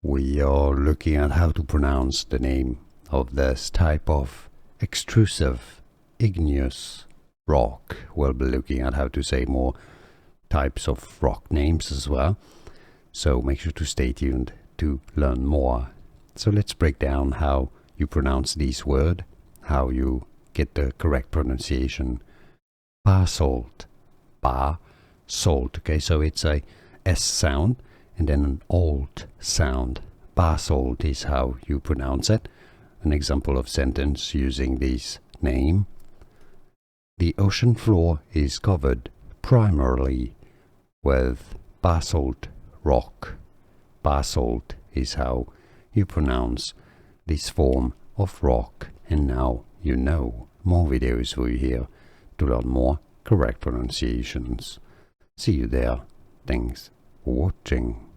We are looking at how to pronounce the name of this type of extrusive, igneous rock. We'll be looking at how to say more types of rock names as well. So make sure to stay tuned to learn more. So let's break down how you pronounce these words, how you get the correct pronunciation. Basalt, basalt. Okay, so it's a S sound and then an alt sound. Basalt is how you pronounce it. An example of sentence using this name. The ocean floor is covered primarily with basalt rock. Basalt is how you pronounce this form of rock, and now you know. More videos for you here to learn more correct pronunciations. See you there. Thanks for watching.